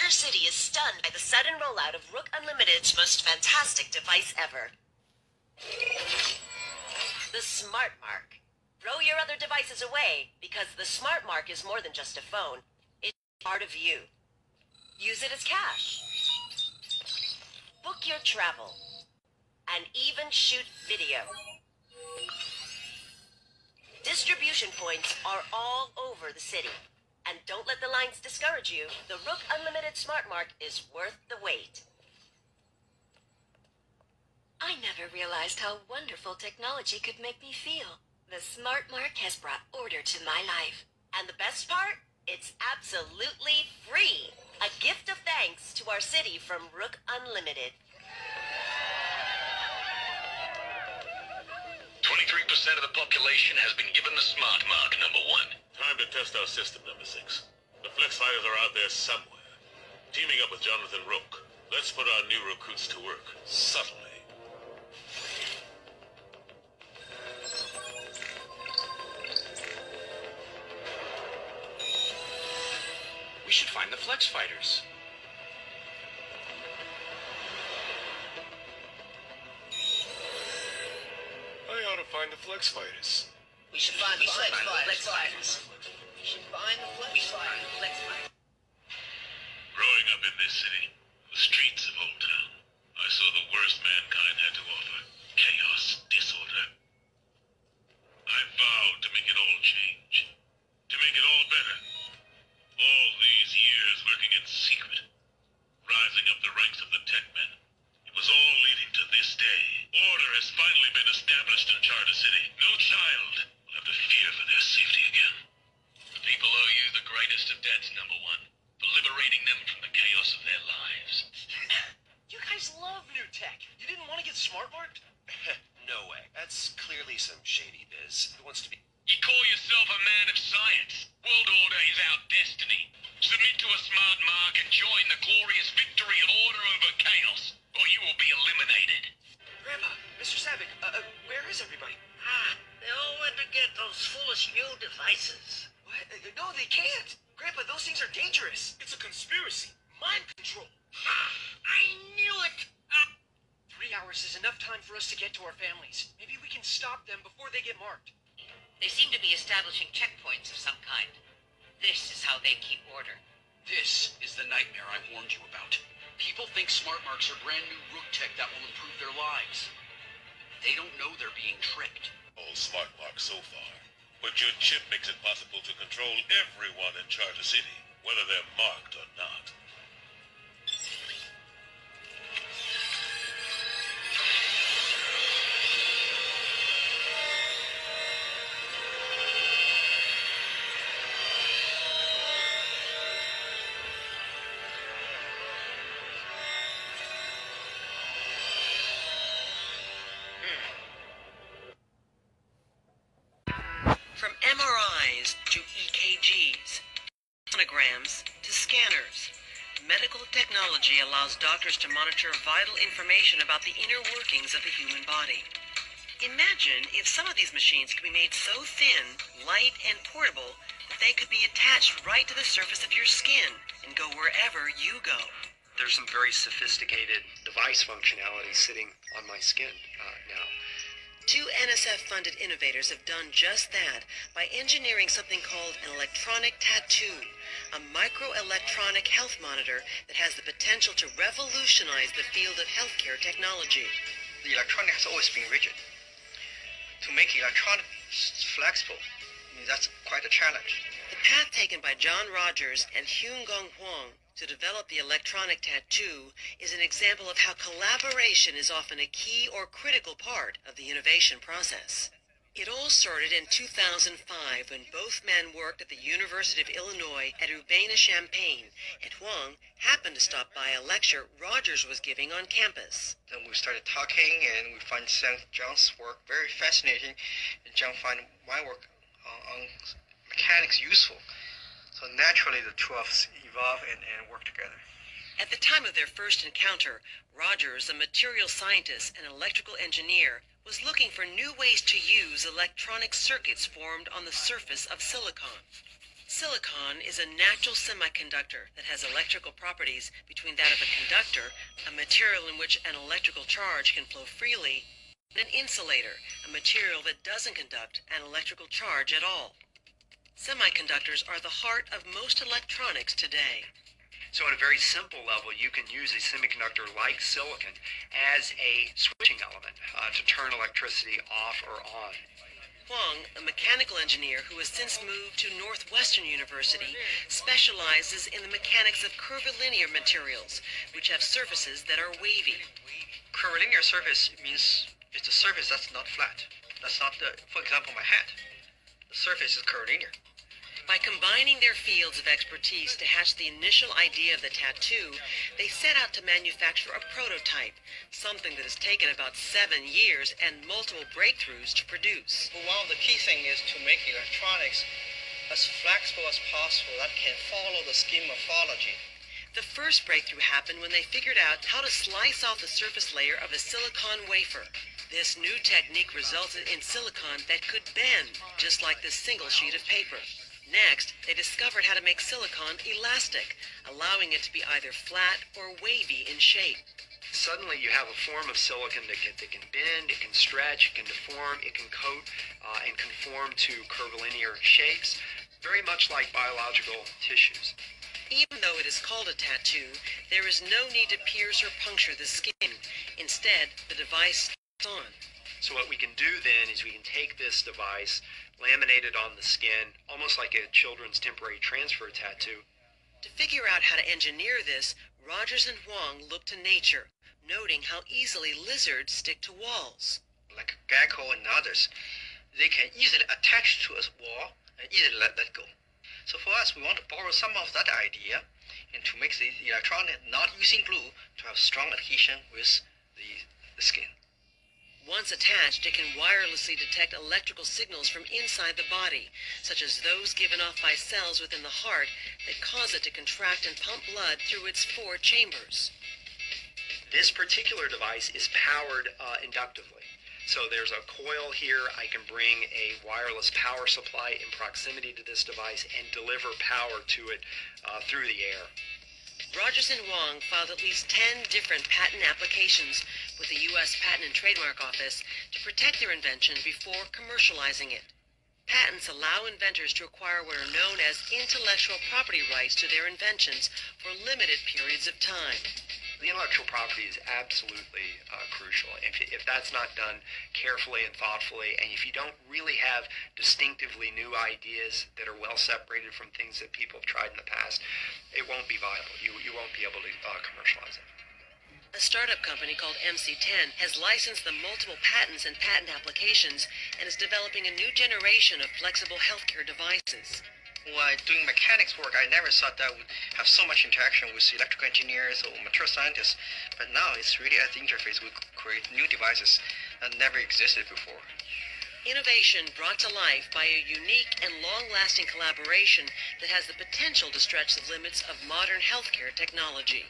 entire city is stunned by the sudden rollout of Rook Unlimited's most fantastic device ever. The Smart Mark. Throw your other devices away, because the Smart Mark is more than just a phone. It's part of you. Use it as cash. Book your travel. And even shoot video. Distribution points are all over the city. And don't let the lines discourage you. The Rook Unlimited Smart Mark is worth the wait. I never realized how wonderful technology could make me feel. The Smart Mark has brought order to my life. And the best part? It's absolutely free. A gift of thanks to our city from Rook Unlimited. 23% of the population has been given the Smart Mark, number 1. Time to test our system, number 6. The Flex Fighters are out there somewhere. Teaming up with Jonathan Rook. Let's put our new recruits to work, subtly. We should find the Flex Fighters. I ought to find the Flex Fighters. We should find the Flex Fighters. We should find the Flex Fighters. Growing up in this city, the streets of Old Town, I saw the worst mankind had to offer. Chaos, disorder. I vowed to make it all change. To make it all better. All these years working in secret. Rising up the ranks of the tech men. It was all leading to this day. Order has finally been established in Charter City. No child will have to fear for their safety again. The people owe you the greatest of debts, number 1. For liberating them from the chaos of their lives. You guys love new tech. You didn't want to get smart marked? No way. That's clearly some shady biz. Who wants to be... You call yourself a man of science. World order is our destiny. Submit to a smart mark and join the glorious victory of order over chaos, or you will be eliminated. Grandpa, Mr. Savick, where is everybody? They all went to get those foolish new devices. What? No, they can't. Grandpa, those things are dangerous. It's a conspiracy. Mind control. I knew it. 3 hours is enough time for us to get to our families. Maybe we can stop them before they get marked. They seem to be establishing checkpoints of some kind. This is how they keep order. This is the nightmare I warned you about. People think smart marks are brand new Rook tech that will improve their lives. They don't know they're being tricked. All smart marks so far. But your chip makes it possible to control everyone in Charter City, whether they're marked or not. From MRIs to EKGs, sonograms to scanners, medical technology allows doctors to monitor vital information about the inner workings of the human body. Imagine if some of these machines could be made so thin, light, and portable that they could be attached right to the surface of your skin and go wherever you go. There's some very sophisticated device functionality sitting on my skin now. 2 NSF-funded innovators have done just that by engineering something called an electronic tattoo, a microelectronic health monitor that has the potential to revolutionize the field of healthcare technology. The electronic has always been rigid. To make electronic flexible, that's quite a challenge. The path taken by John Rogers and Hyun-Gong Huang to develop the electronic tattoo is an example of how collaboration is often a key or critical part of the innovation process. It all started in 2005 when both men worked at the University of Illinois at Urbana-Champaign, and Huang happened to stop by a lecture Rogers was giving on campus. Then we started talking, and we find John's work very fascinating, and John found my work on mechanics useful. So naturally, the two of us evolve and work together. At the time of their first encounter, Rogers, a material scientist and electrical engineer, was looking for new ways to use electronic circuits formed on the surface of silicon. Silicon is a natural semiconductor that has electrical properties between that of a conductor, a material in which an electrical charge can flow freely, and an insulator, a material that doesn't conduct an electrical charge at all. Semiconductors are the heart of most electronics today. So at a very simple level, you can use a semiconductor like silicon as a switching element to turn electricity off or on. Huang, a mechanical engineer who has since moved to Northwestern University, specializes in the mechanics of curvilinear materials, which have surfaces that are wavy. Curvilinear surface means it's a surface that's not flat. That's not for example, my hat. The surface is curvilinear. By combining their fields of expertise to hatch the initial idea of the tattoo, they set out to manufacture a prototype, something that has taken about 7 years and multiple breakthroughs to produce. One of the key things is to make electronics as flexible as possible that can follow the skin morphology. The first breakthrough happened when they figured out how to slice off the surface layer of a silicon wafer. This new technique resulted in silicon that could bend, just like this single sheet of paper. Next, they discovered how to make silicon elastic, allowing it to be either flat or wavy in shape. Suddenly you have a form of silicon that can bend, it can stretch, it can deform, it can coat and conform to curvilinear shapes, very much like biological tissues. Even though it is called a tattoo, there is no need to pierce or puncture the skin. Instead, the device slips on. So what we can do then is we can take this device, laminate it on the skin, almost like a children's temporary transfer tattoo. To figure out how to engineer this, Rogers and Huang looked to nature, noting how easily lizards stick to walls. Like gecko and others, they can easily attach to a wall and easily let go. So for us, we want to borrow some of that idea and to make the electronic not using glue to have strong adhesion with the skin. Once attached, it can wirelessly detect electrical signals from inside the body, such as those given off by cells within the heart that cause it to contract and pump blood through its 4 chambers. This particular device is powered inductively. So there's a coil here. I can bring a wireless power supply in proximity to this device and deliver power to it through the air. Rogers and Huang filed at least 10 different patent applications with the U.S. Patent and Trademark Office to protect their invention before commercializing it. Patents allow inventors to acquire what are known as intellectual property rights to their inventions for limited periods of time. The intellectual property is absolutely crucial. If that's not done carefully and thoughtfully, and if you don't really have distinctively new ideas that are well separated from things that people have tried in the past, it won't be viable. You won't be able to commercialize it. A startup company called MC10 has licensed the multiple patents and patent applications and is developing a new generation of flexible healthcare devices. While doing mechanics work, I never thought that I would have so much interaction with electrical engineers or material scientists. But now it's really at the interface we create new devices that never existed before. Innovation brought to life by a unique and long-lasting collaboration that has the potential to stretch the limits of modern healthcare technology.